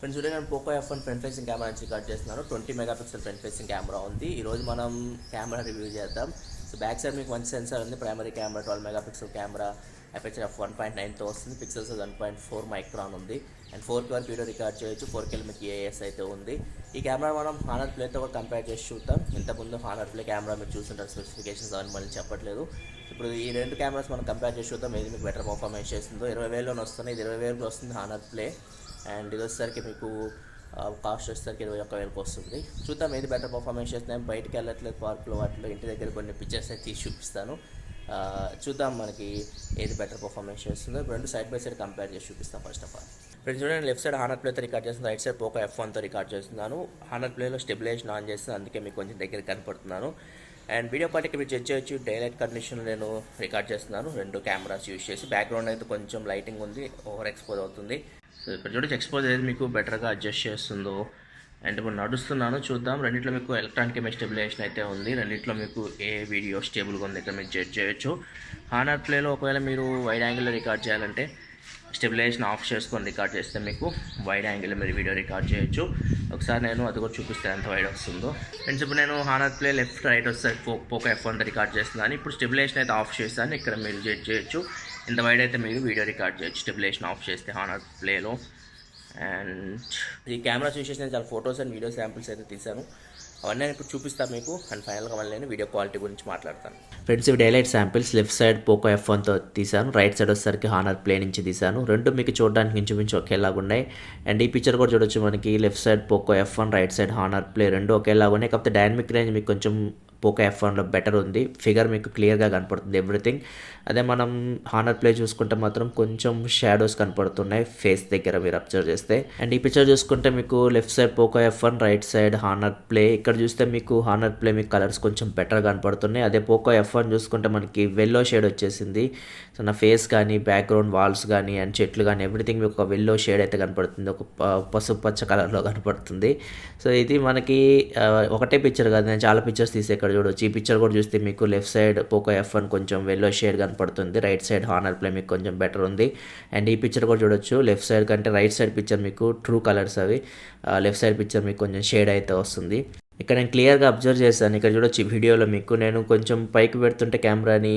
Friends చూడండి, నేను Poco F1 front facing camera నుంచి రికార్డ్ చేస్తున్నాను. 20 మెగాపిక్సెల్ ఫ్రంట్ ఫేసింగ్ కెమెరా ఉంది. ఈరోజు మనం కెమెరా రివ్యూ చేద్దాం. సో బ్యాక్ సైడ్ మీకు మంచి సెన్సార్ ఉంది. Primary camera 12 megapixel camera, aperture f1.9తో వస్తుంది. పిక్సెల్స్ 1.4 మైక్రాన్ ఉంది. అండ్ 4K వరకు వీడియో రికార్డ్ చేయొచ్చు. 4K మీకు AAS అయితే ఉంది. ఈ కెమెరా మనం హానర్ ప్లేతో కూడా కంపేర్ చేసి చూద్దాం. ఇంతకుముందు హానర్ ప్లే కెమెరా మీరు చూస్తుంటారు, స్పెసిఫికేషన్స్ అవన్నీ మళ్ళీ చెప్పట్లేదు. ఇప్పుడు ఈ రెండు కెమెరాస్ మనం కంపేర్ చేసి చూద్దాం, ఏది మీకు బెటర్ పర్ఫార్మెన్స్ చేస్తుందో. 20,000లోనే వస్తుంది, ఇది 20,000 వస్తుంది హానర్ ప్లే. అండ్ ఇది వచ్చేసరికి మీకు కాస్ట్ వచ్చేసరికి 21,000కి వస్తుంది. చూద్దాం ఏది బెటర్ పర్ఫార్మెన్స్ చేస్తున్నాం. బయటకు వెళ్ళట్లేదు, పార్కులో వాటిలో ఇంటి దగ్గర కొన్ని పిక్చర్స్ అయితే తీసి చూపిస్తాను. చూద్దాం మనకి ఏది బెటర్ పర్ఫార్మెన్స్ చేస్తుందో. రెండు సైడ్ బై సైడ్ కంపేర్ చేసి చూపిస్తాం. ఫస్ట్ ఆఫ్ ఆల్ ఫ్రెండ్స్ చూడండి, లెఫ్ట్ సైడ్ హానర్ ప్లేతో రికార్డ్ చేస్తున్నాను, రైట్ సైడ్ పోకో F1తో రికార్డ్ చేస్తున్నాను. హానర్ ప్లేలో స్టెబిలైజేషన్ ఆన్ చేస్తున్నాను, అందుకే మీకు కొంచెం దగ్గర కనపడుతున్నాను. అండ్ వీడియో క్వాలిటీ మీరు జడ్జ్ చేయొచ్చు. డైలైట్ కండిషన్లో నేను రికార్డ్ చేస్తున్నాను, రెండు కెమెరాస్ యూజ్ చేసి. బ్యాక్గ్రౌండ్ అయితే కొంచెం లైటింగ్ ఉంది, ఓవర్ ఎక్స్పోజ్ అవుతుంది. సో ఇక్కడ చూడండి ఎక్స్పోజ్ అనేది మీకు బెటర్గా అడ్జస్ట్ చేస్తుందో. అండ్ ఇప్పుడు నడుస్తున్నాను, చూద్దాం. రెండిట్లో మీకు ఎలక్ట్రానిక్ ఇమేజ్ స్టెబిలైజేషన్ అయితే ఉంది. రెండిట్లో మీకు ఏ వీడియో స్టేబుల్గా ఉంది ఇక్కడ మీరు జడ్జ్ చేయొచ్చు. హానర్ ప్లేలో ఒకవేళ మీరు వైడ్ యాంగిల్లో రికార్డ్ చేయాలంటే స్టెబిలైజేషన్ ఆఫ్ చేసుకొని రికార్డ్ చేస్తే మీకు వైడ్ యాంగిల్లో మీరు వీడియో రికార్డ్ చేయొచ్చు. ఒకసారి నేను అది కూడా చూపిస్తాను ఎంత వైడ్ వస్తుందో. ఫ్రెండ్స్ ఇప్పుడు నేను హానర్ ప్లే లెఫ్ట్ రైట్ వస్తే పోకో F1తో రికార్డ్ చేస్తున్నాను. ఇప్పుడు స్టెబిలైజేషన్ అయితే ఆఫ్ చేస్తాను, ఇక్కడ మీరు జడ్జ్ చేయొచ్చు. ఇంత వైడ్ అయితే మీరు వీడియో రికార్డ్ చేయొచ్చు స్టెబిలైజేషన్ ఆఫ్ చేస్తే హానర్ ప్లేలో. అండ్ ఈ కెమెరా యూస్ చేసి నేను చాలా ఫొటోస్ అండ్ వీడియో శాంపిల్స్ అయితే తీశాను, అవన్నీ నేను ఇప్పుడు చూపిస్తాను మీకు. అండ్ ఫైనల్గా మళ్ళీ నేను వీడియో క్వాలిటీ గురించి మాట్లాడతాను. ఫ్రెండ్స్ ఇవి daylight samples. Left side Poco F1తో తీశాను, రైట్ సైడ్ వచ్చేసరికి హానర్ ప్లే నుంచి తీశాను. రెండు మీకు చూడడానికి ఇంచుమించు ఒకేలాగా ఉన్నాయి. అండ్ ఈ పిక్చర్ కూడా చూడొచ్చు, మనకి left side Poco F1, right side honour play రెండు ఒకేలాగా ఉన్నాయి. కాకపోతే డైనమిక్ రేంజ్ మీకు కొంచెం పోకో F1లో బెటర్ ఉంది. ఫిగర్ మీకు క్లియర్గా కనపడుతుంది ఎవ్రీథింగ్. అదే మనం హానర్ ప్లే చూసుకుంటే మాత్రం కొంచెం షాడోస్ కనపడుతున్నాయి ఫేస్ దగ్గర మీరు అబ్జర్వ్ చేస్తే. అండ్ ఈ పిక్చర్ చూసుకుంటే మీకు left side Poco F1, right side honour play. ఇక్కడ చూస్తే మీకు హానర్ ప్లే మీకు కలర్స్ కొంచెం బెటర్ కనపడుతున్నాయి. అదే పోకో F1 చూసుకుంటే మనకి వెల్లో షేడ్ వచ్చేసింది. సో నా ఫేస్ కానీ బ్యాక్గ్రౌండ్ వాల్స్ కానీ అండ్ చెట్లు కానీ ఎవ్రీథింగ్ మీకు ఒక వెల్లో షేడ్ అయితే కనపడుతుంది, ఒక పసుపు పచ్చ కలర్లో కనపడుతుంది. సో ఇది మనకి ఒకటే పిక్చర్ కాదు, నేను చాలా పిక్చర్స్ తీసే ఇక్కడ చూడవచ్చు. ఈ పిక్చర్ కూడా చూస్తే మీకు లెఫ్ట్ సైడ్ పోకో F1 కొంచెం వెల్లో షేడ్ కనపడుతుంది, రైట్ సైడ్ హానర్ ప్లే మీకు కొంచెం బెటర్ ఉంది. అండ్ ఈ పిక్చర్ కూడా చూడొచ్చు, లెఫ్ట్ సైడ్ కంటే రైట్ సైడ్ పిక్చర్ మీకు ట్రూ కలర్స్ అవి, లెఫ్ట్ సైడ్ పిక్చర్ మీకు కొంచెం షేడ్ అయితే వస్తుంది. ఇక్కడ నేను క్లియర్గా అబ్జర్వ్ చేశాను. ఇక్కడ చూడొచ్చు వీడియోలో మీకు నేను కొంచెం పైకి పెడుతుంటే కెమెరాని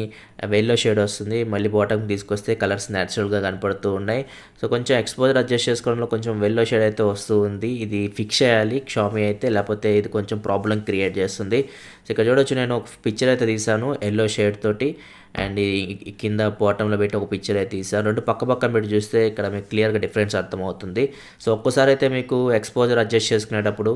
వెల్లో షేడ్ వస్తుంది, మళ్ళీ బాటమ్కి తీసుకొస్తే కలర్స్ న్యాచురల్గా కనపడుతూ ఉన్నాయి. సో కొంచెం ఎక్స్పోజర్ అడ్జస్ట్ చేసుకోవడంలో కొంచెం వెల్లో షేడ్ అయితే వస్తూ ఉంది. ఇది ఫిక్స్ చేయాలి షామీ అయితే, లేకపోతే ఇది కొంచెం ప్రాబ్లం క్రియేట్ చేస్తుంది. సో ఇక్కడ చూడొచ్చు, నేను ఒక పిక్చర్ అయితే తీసాను ఎల్లో షేడ్ తోటి. అండ్ ఈ కింద బాటంలో పెట్టి ఒక పిక్చర్ అయితే తీసాను. రెండు పక్క పెట్టి చూస్తే ఇక్కడ మీకు క్లియర్గా డిఫరెన్స్ అర్థమవుతుంది. సో ఒక్కసారి అయితే మీకు ఎక్స్పోజర్ అడ్జస్ట్ చేసుకునేటప్పుడు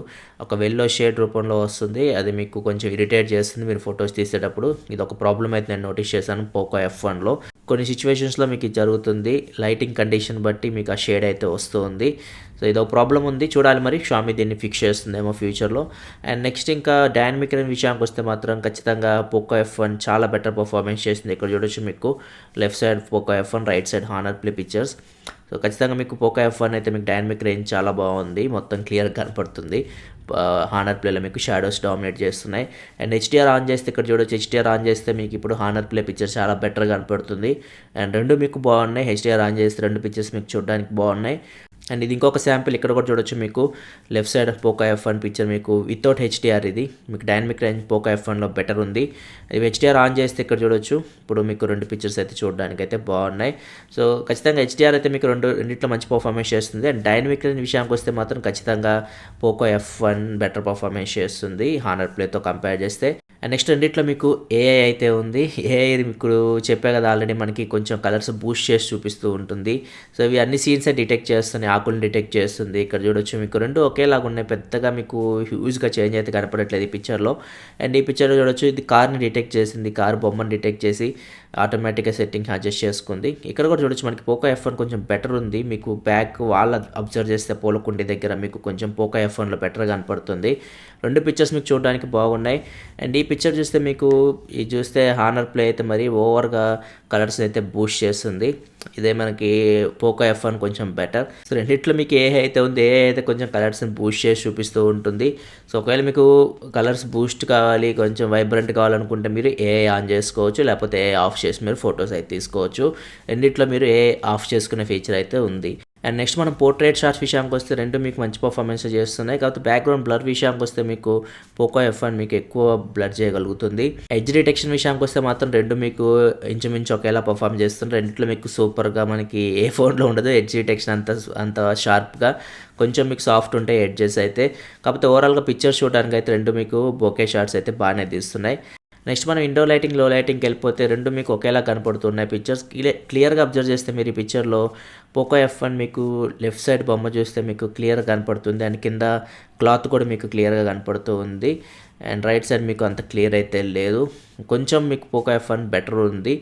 ఒక వెల్లో షేడ్ రూపంలో వస్తుంది, అది మీకు కొంచెం ఇరిటేట్ చేస్తుంది మీరు ఫొటోస్ తీసేటప్పుడు. ఇది ఒక ప్రాబ్లం అయితే నేను నోటీస్ చేశాను పోకో F1లో. కొన్ని సిచ్యువేషన్స్లో మీకు ఇది జరుగుతుంది, లైటింగ్ కండిషన్ బట్టి మీకు ఆ షేడ్ అయితే వస్తుంది. సో ఇదో ప్రాబ్లం ఉంది, చూడాలి మరి షామీ దీన్ని ఫిక్స్ చేస్తుందేమో ఫ్యూచర్లో. అండ్ నెక్స్ట్ ఇంకా డైనమిక్ రేంజ్ విషయానికి వస్తే మాత్రం ఖచ్చితంగా పోకో F1 చాలా బెటర్ పర్ఫార్మెన్స్ చేస్తుంది. ఇక్కడ చూడొచ్చు మీకు left side Poco F1, right side honour play pictures. So ఖచ్చితంగా మీకు పోకో F1 అయితే మీకు డైనమిక్ రేంజ్ చాలా బాగుంది, మొత్తం క్లియర్గా కనపడుతుంది. హానర్ ప్లేలో మీకు షాడోస్ డామినేట్ చేస్తున్నాయి. అండ్ HDR ఆన్ చేస్తే ఇక్కడ చూడొచ్చు, HDR ఆన్ చేస్తే మీకు ఇప్పుడు హానర్ ప్లే పిక్చర్ చాలా బెటర్గా కనపడుతుంది. అండ్ రెండు మీకు బాగున్నాయి, HDR ఆన్ చేస్తే రెండు పిక్చర్స్ మీకు చూడడానికి బాగున్నాయి. అండ్ ఇది ఇంకొక శాంపిల్, ఇక్కడ కూడా చూడొచ్చు మీకు left side Poco F1 picture మీకు వితౌట్ HDR, ఇది మీకు డైనమిక్ రేంజ్ పోకో F1లో బెటర్ ఉంది. ఇది HDR ఆన్ చేస్తే ఇక్కడ చూడొచ్చు, ఇప్పుడు మీకు రెండు పిక్చర్స్ అయితే చూడడానికి అయితే బాగున్నాయి. సో ఖచ్చితంగా HDR అయితే మీకు రెండిట్లో మంచి పర్ఫార్మెన్స్ చేస్తుంది. అండ్ డైనమిక్ రేంజ్ విషయానికి వస్తే మాత్రం ఖచ్చితంగా పోకో F1 బెటర్ పర్ఫార్మెన్స్ చేస్తుంది హానర్ ప్లేతో కంపేర్ చేస్తే. అండ్ నెక్స్ట్ రెండిట్లో మీకు AI అయితే ఉంది. AI మీకు చెప్పే కదా ఆల్రెడీ, మనకి కొంచెం కలర్స్ బూస్ట్ చేసి చూపిస్తూ ఉంటుంది. సో ఇవి అన్ని సీన్స్ డిటెక్ట్ చేస్తున్నాయి, ఆకులను డిటెక్ట్ చేస్తుంది. ఇక్కడ చూడొచ్చు మీకు రెండు ఒకేలాగా ఉన్నాయి, పెద్దగా మీకు హ్యూజ్గా చేంజ్ అయితే కనపడట్లేదు ఈ పిక్చర్లో. అండ్ ఈ పిక్చర్లో చూడొచ్చు, ఇది కార్ని డిటెక్ట్ చేసింది, కార్ బొమ్మను డిటెక్ట్ చేసి ఆటోమేటిక్గా సెట్టింగ్ అడ్జస్ట్ చేసుకుంది. ఇక్కడ కూడా చూడొచ్చు మనకి పోకో F1 కొంచెం బెటర్ ఉంది. మీకు బ్యాక్ వాళ్ళ అబ్జర్వ్ చేస్తే పోలకుండి దగ్గర మీకు కొంచెం పోకో F1లో బెటర్గా కనపడుతుంది. రెండు పిక్చర్స్ మీకు చూడడానికి బాగున్నాయి. అండ్ ఈ పిక్చర్ చూస్తే మీకు ఇది చూస్తే హానర్ ప్లే అయితే మరి ఓవర్గా కలర్స్ అయితే బూస్ట్ చేస్తుంది. ఇదే మనకి పోకో F1 కొంచెం బెటర్. సో రెండిట్లో మీకు AI అయితే ఉంది, AI అయితే కొంచెం కలర్స్ని బూస్ట్ చేసి చూపిస్తూ ఉంటుంది. సో ఒకవేళ మీకు కలర్స్ బూస్ట్ కావాలి, కొంచెం వైబ్రెంట్ కావాలనుకుంటే మీరు AI ఆన్ చేసుకోవచ్చు, లేకపోతే AI ఆఫ్ చేసి మీరు ఫొటోస్ అయితే తీసుకోవచ్చు. రెండిట్లో మీరు AI ఆఫ్ చేసుకునే ఫీచర్ అయితే ఉంది. అండ్ నెక్స్ట్ మనం పోర్ట్రేట్ షాట్స్ విషయానికి వస్తే రెండు మీకు మంచి పర్ఫార్మెన్స్ చేస్తున్నాయి. కాకపోతే బ్యాక్గ్రౌండ్ బ్లర్ విషయానికి వస్తే మీకు పోకో F1 మీకు ఎక్కువ బ్లర్ చేయగలుగుతుంది. ఎడ్జ్ డిటెక్షన్ విషయానికి వస్తే మాత్రం రెండు మీకు ఇంచుమించు ఒకేలా పర్ఫామ్ చేస్తుంది. రెండిట్లో మీకు సూపర్గా మనకి ఏ ఫోన్లో ఉండదు ఎడ్జ్ డిటెక్షన్ అంత షార్ప్గా, కొంచెం మీకు సాఫ్ట్ ఉంటాయి ఎడ్జెస్ అయితే. కాకపోతే ఓవరాల్గా పిక్చర్స్ చూడడానికి అయితే రెండు మీకు బోకే షాట్స్ అయితే బాగానే తీస్తున్నాయి. నెక్స్ట్ మనం ఇండోర్ లైటింగ్ లో లైటింగ్కి వెళ్ళిపోతే రెండు మీకు ఒకేలా కనపడుతున్నాయి. పిక్చర్స్ క్లియర్గా అబ్జర్వ్ చేస్తే మీరు ఈ పిక్చర్లో పోకో F1 మీకు లెఫ్ట్ సైడ్ బొమ్మ చూస్తే మీకు క్లియర్గా కనపడుతుంది. అండ్ కింద క్లాత్ కూడా మీకు క్లియర్గా కనపడుతూ ఉంది. అండ్ రైట్ సైడ్ మీకు అంత క్లియర్ అయితే లేదు. కొంచెం మీకు పోకో F1 బెటర్ ఉంది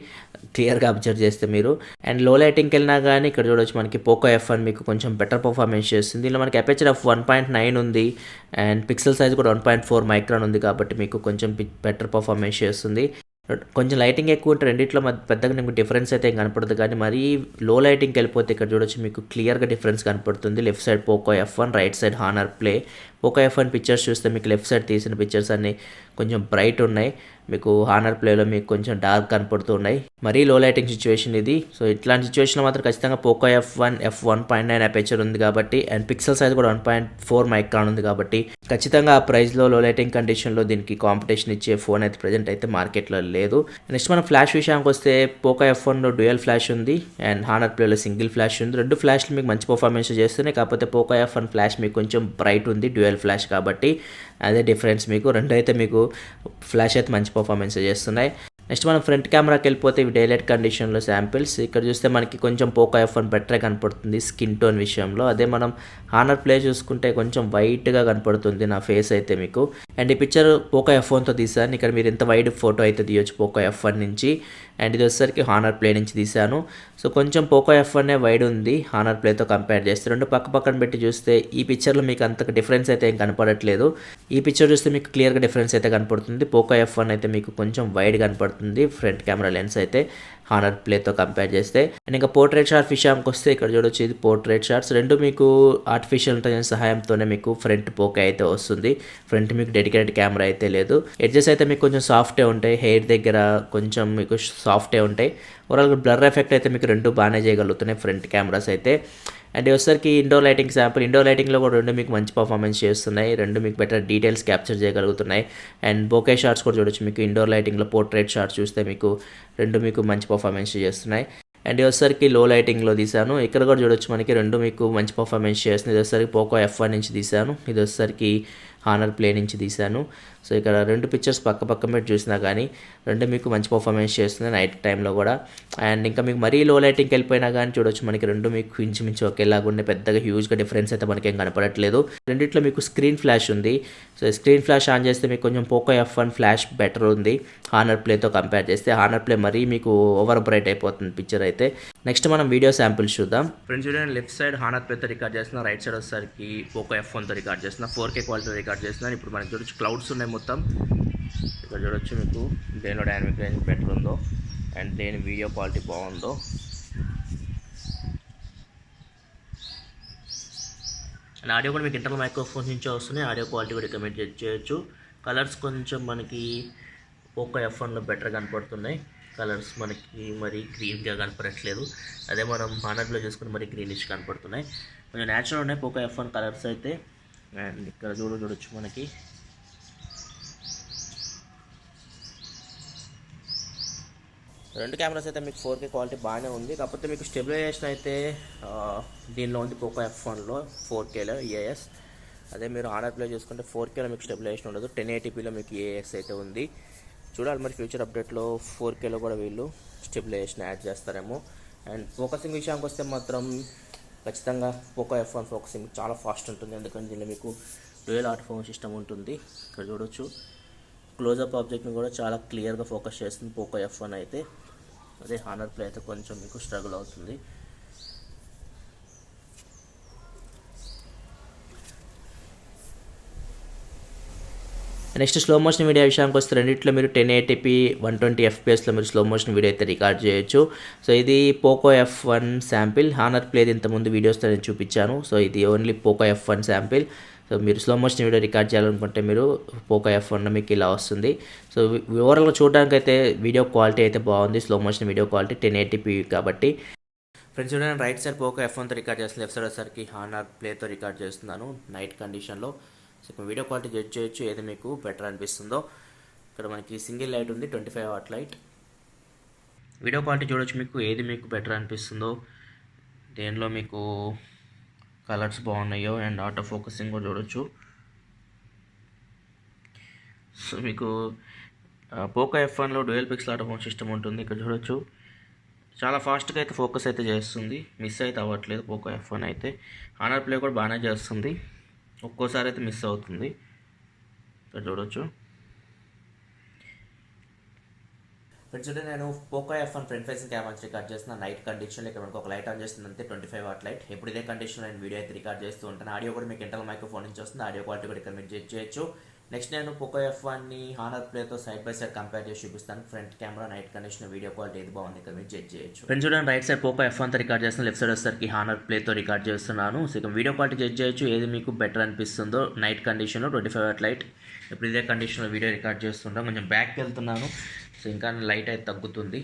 క్లియర్గా అబ్జర్వ్ చేస్తే మీరు. అండ్ లో లైటింగ్కి వెళ్ళినా కానీ ఇక్కడ చూడవచ్చు మనకి పోకో F1 మీకు కొంచెం బెటర్ పర్ఫార్మెన్స్ చేస్తుంది. ఇలా మనకి అపేచర్ ఆఫ్ 1.9 ఉంది అండ్ పిక్సెల్ సైజ్ కూడా 1.4 మైక్రాన్ ఉంది కాబట్టి మీకు కొంచెం బెటర్ పర్ఫార్మెన్స్ చేస్తుంది. కొంచెం లైటింగ్ ఎక్కువ ఉంటే రెండిట్లో పెద్దగా మీకు డిఫరెన్స్ అయితే కనపడదు. కానీ మరీ లో లైటింగ్కి వెళ్ళిపోతే ఇక్కడ చూడొచ్చు మీకు క్లియర్గా డిఫరెన్స్ కనపడుతుంది. Left side Poco F1, right side honour play. Poco F1 pictures చూస్తే మీకు లెఫ్ట్ సైడ్ తీసిన పిక్చర్స్ అన్నీ కొంచెం బ్రైట్ ఉన్నాయి, మీకు హానర్ ప్లేలో మీకు కొంచెం డార్క్ కనపడుతూ ఉన్నాయి. మరీ లో లైటింగ్ సిచ్యువేషన్ ఇది. సో ఇట్లాంటి సిచ్యువేషన్లో మాత్రం ఖచ్చితంగా పోకో F1 f1.9 అపేచర్ ఉంది కాబట్టి అండ్ పిక్సెల్ సైజ్ కూడా 1.4 మైక్రాన్ ఉంది కాబట్టి ఖచ్చితంగా ఆ ప్రైస్లో లో లైటింగ్ కండిషన్లో దీనికి కాంపిటీషన్ ఇచ్చే ఫోన్ అయితే ప్రజెంట్ అయితే మార్కెట్లో లేదు. నెక్స్ట్ మనం ఫ్లాష్ విషయానికి వస్తే పోకో F1లో డ్యూయల్ ఫ్లాష్ ఉంది అండ్ హానర్ ప్లేలో సింగిల్ ఫ్లాష్ ఉంది. రెండు ఫ్లాష్లు మీకు మంచి పర్ఫార్మెన్స్ చేస్తున్నాయి. కాకపోతే పోకో F1 ఫ్లాష్ మీకు కొంచెం బ్రైట్ ఉంది డ్యూయల్ ఫ్లాష్ కాబట్టి అదే డిఫరెన్స్ మీకు. రెండు అయితే మీకు ఫ్లాష్ అయితే మంచి పర్ఫార్మెన్స్ చేస్తున్నాయి. నెక్స్ట్ మనం ఫ్రంట్ కెమెరాకి వెళ్ళిపోతే ఇవి డైలైట్ కండిషన్లో శాంపిల్స్. ఇక్కడ చూస్తే మనకి కొంచెం పోకో F1 బెటరే కనపడుతుంది స్కిన్ టోన్ విషయంలో. అదే మనం హానర్ ప్లే చూసుకుంటే కొంచెం వైట్గా కనపడుతుంది నా ఫేస్ అయితే మీకు. అండ్ ఈ పిక్చర్ పోకో F1తో తీసాను. ఇక్కడ మీరు ఎంత వైడ్ ఫోటో అయితే తీయొచ్చు పోకో F1 నుంచి. అండ్ ఇది వచ్చేసరికి హానర్ ప్లే నుంచి తీశాను. సో కొంచెం పోకో F1 వైడ్ ఉంది హానర్ ప్లేతో కంపేర్ చేస్తే. రెండు పక్కన పెట్టి చూస్తే ఈ పిక్చర్లో మీకు అంత డిఫరెన్స్ అయితే ఏం కనపడట్లేదు. ఈ పిక్చర్ చూస్తే మీకు క్లియర్గా డిఫరెన్స్ అయితే కనపడుతుంది. పోకో F1 అయితే మీకు కొంచెం వైడ్ కనపడుతుంది ఫ్రంట్ కెమెరా లెన్స్ అయితే హానర్ ప్లేతో కంపేర్ చేస్తే. అండ్ ఇంకా పోర్ట్రేట్ షాట్ విషయానికి వస్తే ఇక్కడ చూడొచ్చు ఇది పోర్ట్రేట్ షాట్స్. రెండు మీకు ఆర్టిఫిషియల్ ఇంటెలిజెన్స్ సహాయంతోనే మీకు ఫ్రంట్ పోకే అయితే వస్తుంది. ఫ్రంట్ మీకు డెడికేటెడ్ కెమెరా అయితే లేదు. ఎడ్జెస్ అయితే మీకు కొంచెం సాఫ్టే ఉంటాయి, హెయిర్ దగ్గర కొంచెం మీకు సాఫ్టే ఉంటాయి. ఓవరాల్గా బ్లర్ ఎఫెక్ట్ అయితే మీకు రెండు బాగానే చేయగలుగుతున్నాయి ఫ్రంట్ కెమెరాస్ అయితే. అండ్ వచ్చేసరికి ఇండోర్ లైటింగ్ శాంపుల్. ఇండోర్ లైటింగ్లో కూడా రెండు మీకు మంచి పర్ఫార్మెన్స్ చేస్తున్నాయి. రెండు మీకు బెటర్ డీటెయిల్స్ క్యాప్చర్ చేయగలుగుతున్నాయి. అండ్ బోకే షాట్స్ కూడా చూడొచ్చు మీకు ఇండోర్ లైటింగ్లో పోర్ట్రేట్ షాట్స్ చూస్తే మీకు రెండు మీకు మంచి పర్ఫార్మెన్స్ చేస్తున్నాయి. అండ్ వచ్చేసరికి లో లైటింగ్లో తీసాను. ఇక్కడ కూడా చూడొచ్చు మనకి రెండు మీకు మంచి పర్ఫార్మెన్స్ చేస్తుంది. ఇది వచ్చేసరికి పోకో F1 నుంచి తీసాను, ఇది వచ్చేసరికి హానర్ ప్లే నుంచి తీసాను. సో ఇక్కడ రెండు పిక్చర్స్ పక్క పెట్టి చూసినా కానీ రెండు మీకు మంచి పర్ఫార్మెన్స్ చేస్తుంది నైట్ టైంలో కూడా. అండ్ ఇంకా మీకు మరీ లో లైటింగ్కి వెళ్ళిపోయినా కానీ చూడొచ్చు మనకి రెండు మీకు ఇంచుమించు ఒకేలాగా ఉండే, పెద్దగా హ్యూజ్గా డిఫరెన్స్ అయితే మనకి ఏం కనపడట్లేదు. రెండిట్లో మీకు స్క్రీన్ ఫ్లాష్ ఉంది. సో స్క్రీన్ ఫ్లాష్ ఆన్ చేస్తే మీకు కొంచెం పోకో F1 ఫ్లాష్ బెటర్ ఉంది హానర్ ప్లేతో కంపేర్ చేస్తే. హానర్ ప్లే మరీ మీకు ఓవర్ బ్రైట్ అయిపోతుంది పిక్చర్ అయితే. నెక్స్ట్ మనం వీడియో శాంపిల్స్ చూద్దాం. ఫ్రెండ్స్ చూడండి, లెఫ్ట్ సైడ్ హానర్ ప్లేతో రికార్డ్ చేస్తున్నా, రైట్ సైడ్ వచ్చేసరికి పోకో F1తో రికార్డ్ చేస్తున్నా. 4K క్వాలిటీ రికార్డ్ చేస్తున్నాను. ఇప్పుడు మనకి చూడొచ్చు క్లౌడ్స్ ఉన్నాయి మొత్తం. ఇక్కడ చూడొచ్చు మీకు దేనిలో డైనమిక్ రేంజ్ బెటర్ ఉందో అండ్ దేని వీడియో క్వాలిటీ బాగుందో. అండ్ ఆడియో కూడా మీకు ఇంటర్నల్ మైక్రోఫోన్స్ నుంచే వస్తున్నాయి. ఆడియో క్వాలిటీ కూడా రికమెండ్ చేయొచ్చు. కలర్స్ కొంచెం మనకి పోకో F1లో బెటర్ కనపడుతున్నాయి. కలర్స్ మనకి మరీ గ్రీన్గా కనపడట్లేదు. అదే మనం హానర్లో చూసుకుని మరీ గ్రీనిష్ కనపడుతున్నాయి. కొంచెం న్యాచురల్ ఉన్నాయి పోకో F1 కలర్స్ అయితే. అండ్ ఇక్కడ చూడొచ్చు మనకి రెండు కెమెరాస్ అయితే మీకు 4K క్వాలిటీ బాగానే ఉంది. కాకపోతే మీకు స్టెబిలైజేషన్ అయితే దీనిలో ఉంది పోకో F1లో 4Kలో EAS. అదే మీరు హానర్ ప్లే చూసుకుంటే 4Kలో మీకు స్టెబిలైజేషన్ ఉండదు, 1080pలో మీకు EAS అయితే ఉంది. చూడాలి మరి ఫ్యూచర్ అప్డేట్లో 4Kలో కూడా వీళ్ళు స్టెబిలైజేషన్ యాడ్ చేస్తారేమో. అండ్ ఫోకసింగ్ విషయానికి వస్తే మాత్రం ఖచ్చితంగా పోకో F1 ఫోకసింగ్ చాలా ఫాస్ట్ ఉంటుంది. ఎందుకంటే దీనిలో మీకు డ్యూయల్ ఆటో ఫోకస్ సిస్టమ్ ఉంటుంది. ఇక్కడ చూడొచ్చు క్లోజప్ ఆబ్జెక్ట్ని కూడా చాలా క్లియర్గా ఫోకస్ చేస్తుంది పోకో F1 అయితే. అదే హానర్ ప్లే అయితే కొంచెం మీకు స్ట్రగుల్ అవుతుంది. నెక్స్ట్ స్లో మోషన్ వీడియో విషయానికి వస్తే రెండిట్లో మీరు 1080p 120 fpsలో మీరు స్లో మోషన్ వీడియో అయితే రికార్డ్ చేయొచ్చు. సో ఇది పోకో F1 శాంపిల్. హానర్ ప్లేది ఇంతకుముందు వీడియోస్తో నేను చూపించాను. సో ఇది only Poco F1 sample. So మీరు స్లో మోషన్ వీడియో రికార్డ్ చేయాలనుకుంటే మీరు పోకో F1 మీకు ఇలా వస్తుంది. సో ఓవరాల్గా చూడడానికి అయితే వీడియో క్వాలిటీ అయితే బాగుంది. Slow motion video quality 1080p కాబట్టి. ఫ్రెండ్స్ చూడండి, రైట్ సైడ్ పోకో F1తో రికార్డ్ చేస్తున్నాను, లెఫ్ట్ సైడ్ వచ్చేసరికి హానర్ ప్లేతో రికార్డ్ చేస్తున్నాను నైట్ కండిషన్లో. సో ఇప్పుడు వీడియో క్వాలిటీ జడ్జ్ చేయొచ్చు ఏది మీకు బెటర్ అనిపిస్తుందో. ఇక్కడ మనకి సింగిల్ లైట్ ఉంది, 25 వాట్ లైట్. వీడియో క్వాలిటీ చూడొచ్చు మీకు ఏది మీకు బెటర్ అనిపిస్తుందో, దేనిలో మీకు కలర్స్ బాగున్నాయో అండ్ ఆటో ఫోకసింగ్ కూడా చూడొచ్చు. సో మీకు పోకో F1లో dual pixel auto focus system ఉంటుంది. ఇక్కడ చూడొచ్చు చాలా ఫాస్ట్గా అయితే ఫోకస్ అయితే చేస్తుంది, మిస్ అయితే అవ్వట్లేదు. పోకో F1 అయితే హానర్ ప్లే కూడా బాగానే చేస్తుంది, ఒక్కోసారి అయితే మిస్ అవుతుంది. ఇక్కడ చూడొచ్చు ఫ్రెండ్స్. నేను Poco F1 front facing camera record చేస్తున్న నైట్ కండిషన్లో. ఇక్కడ మనకు ఒక లైట్ ఆన్ చేస్తుంది అంతే, 25 వాట్ లైట్. ఎప్పుడు ఇదే కండిషన్లో నేను వీడియో అయితే రికార్డ్ చేస్తూ ఉంటాను. ఆడియో కూడా మీకు ఇంటర్నల్ మైక్రోఫోన్ నుంచి వస్తుంది, ఆడియో క్వాలిటీ కూడా ఇక్కడ మీరు జడ్జ్ చేయొచ్చు. నెక్స్ట్ నేను పోకో F1ని హానర్ ప్లేతో సైడ్ బై సైడ్ కంపేర్ చేసి చూపిస్తాను. Front camera, night condition, video quality ఏది బాగుంది ఇక్కడ మీరు జడ్జ్ చేయొచ్చు. ఫ్రెండ్స్ చూడండి, రైట్ సైడ్ పోకో F1తో రికార్డ్ చేస్తున్నాను, లెఫ్ట్ సైడ్ వచ్చేసరికి హానర్ ప్లేతో రికార్డ్ చేస్తున్నాను. సో ఇక వీడియో క్వాలిటీ జడ్జ్ చేయొచ్చు ఏది మీకు బెటర్ అనిపిస్తుందో. నైట్ కండిషన్లో 25 వాట్ లైట్. ఇప్పుడు ఇదే కండిషన్లో వీడియో రికార్డ్ చేస్తుంటాం. కొంచెం బ్యాక్కి వెళ్తున్నాను, సో ఇంకా లైట్ అయితే తగ్గుతుంది.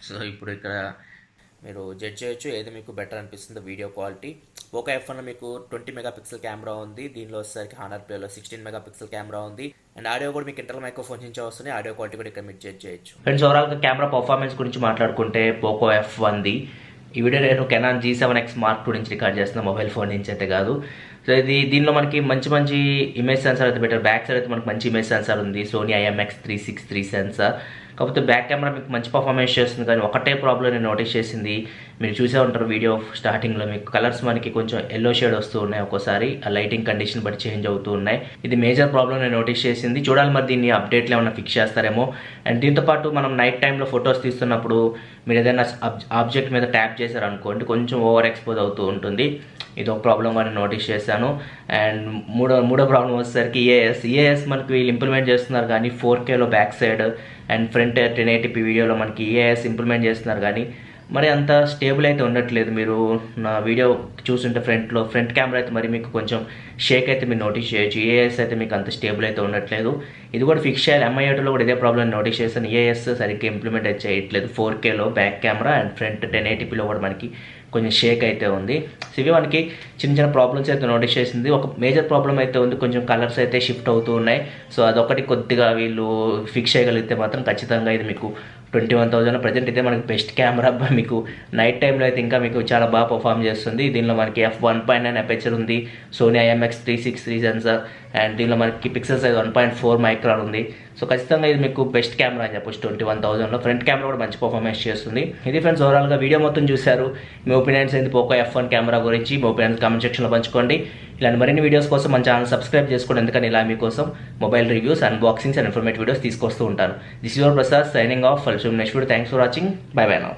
సో ఇప్పుడు ఇక్కడ మీరు జడ్జ్ చేయొచ్చు ఏది మీకు బెటర్ అనిపిస్తుందో వీడియో క్వాలిటీ. పోకో F1లో మీకు 20 మెగాపిక్సెల్ కెమెరా ఉంది, దీనిలో వచ్చేసరికి హానర్ ప్లేలో 16 మెగాపిక్సెల్ కెమెరా ఉంది. అండ్ ఆడియో కూడా మీకు ఇంటర్నల్ మైక్రోఫోన్ నుంచి వస్తుంది, ఆడియో క్వాలిటీ కూడా ఇక్కడ మీరు జడ్జ్ చేయొచ్చు. ఫ్రెండ్స్ ఓవరాల్గా కెమెరా పర్ఫార్మెన్స్ గురించి మాట్లాడుకుంటే పోకో F1ది ఈ వీడియో నేను కెనాన్ G7X Mark II నుంచి రికార్డ్ చేస్తున్నా, మొబైల్ ఫోన్ నుంచి అయితే కాదు. సో దీనిలో మనకి మంచి ఇమేజ్ సెన్సార్ అయితే బెటర్. బ్యాక్ సైడ్ అయితే మనకి మంచి ఇమేజ్ సెన్సార్ ఉంది, సోనీ IMX363 సెన్సార్. కాకపోతే బ్యాక్ కెమెరా మీకు మంచి పర్ఫార్మెన్స్ చేస్తుంది, కానీ ఒకటే ప్రాబ్లం నేను నోటీస్ చేసింది, మీరు చూసే ఉంటారు వీడియో స్టార్టింగ్లో, మీకు కలర్స్ మనకి కొంచెం ఎల్లో షేడ్ వస్తూ ఉన్నాయి, ఒక్కోసారి ఆ లైటింగ్ కండిషన్ బట్టి చేంజ్ అవుతూ ఉన్నాయి. ఇది మేజర్ ప్రాబ్లం నేను నోటీస్ చేసింది. చూడాలి మరి దీన్ని అప్డేట్లు ఏమైనా ఫిక్స్ చేస్తారేమో. అండ్ దీంతోపాటు మనం నైట్ టైంలో ఫొటోస్ తీస్తున్నప్పుడు మీరు ఏదైనా ఆబ్జెక్ట్ మీద ట్యాప్ చేశారనుకోండి, కొంచెం ఓవర్ ఎక్స్పోజ్ అవుతూ ఉంటుంది. ఇది ఒక ప్రాబ్లం అని నోటీస్ చేశాను. అండ్ మూడో ప్రాబ్లం వచ్చేసరికి ఈఏఎస్ మనకి వీళ్ళు ఇంప్లిమెంట్ చేస్తున్నారు, కానీ 4Kలో back side and front 1080p వీడియోలో మనకి ఈఏఎస్ ఇంప్లిమెంట్ చేస్తున్నారు, కానీ మరి అంత స్టేబుల్ అయితే ఉండట్లేదు. మీరు నా వీడియో చూస్తుంటే ఫ్రంట్ కెమెరా అయితే మరి మీకు కొంచెం షేక్ అయితే మీరు నోటీస్ చేయొచ్చు. ఈఏఎస్ అయితే మీకు అంత స్టేబుల్ అయితే ఉండట్లేదు. ఇది కూడా ఫిక్స్ చేయాలి. MI8లో కూడా ఇదే ప్రాబ్లం నోటీస్ చేశాను, ఈఏఎస్ సరిగ్గా ఇంప్లిమెంట్ అయితే చేయట్లేదు. 4Kలో బ్యాక్ కెమెరా అండ్ ఫ్రంట్ 1080pలో కూడా మనకి కొంచెం షేక్ అయితే ఉంది. సో ఇవి మనకి చిన్న ప్రాబ్లమ్స్ అయితే నోటీస్ చేసింది. ఒక మేజర్ ప్రాబ్లం అయితే ఉంది, కొంచెం కలర్స్ అయితే షిఫ్ట్ అవుతూ ఉన్నాయి. సో అదొకటి కొద్దిగా వీళ్ళు ఫిక్స్ చేయగలిగితే మాత్రం ఖచ్చితంగా ఇది మీకు 21,000 ప్రజెంట్ అయితే మనకి బెస్ట్ కెమెరా. మీకు నైట్ టైంలో అయితే ఇంకా మీకు చాలా బాగా పర్ఫామ్ చేస్తుంది. దీనిలో మనకి f1.9 అపేచర్ ఉంది, సోనీ IMX363 సెన్సార్, అండ్ దీనిలో మనకి పిక్సెల్ సైజ్ 1.4 మైక్రాన్ ఉంది. సో ఖచ్చితంగా ఇది మీకు బెస్ట్ కెమెరా అని చెప్పొచ్చు 21,000లో. ఫ్రంట్ కెమెరా కూడా మంచి పర్ఫార్మెన్స్ చేస్తుంది. ఇది ఫ్రెండ్స్ ఓవరాల్గా వీడియో మొత్తం చూశారు. మీ ఒపీనియన్స్ ఏంటి పోకో F1 కెమెరా గురించి? మీ ఒపీనియన్స్ కామెంట్ సెక్షన్లో పంచుకోండి. ఇలాంటి మరిన్ని వీడియోస్ కోసం మన ఛానల్ సబ్స్క్రైబ్ చేసుకోండి, ఎందుకని ఇలా మీకోసం mobile reviews, unboxings and informative videos తీసుకొస్తూ ఉంటాను. This is your Prasad signing off. Next video. Thanks for watching. By by now.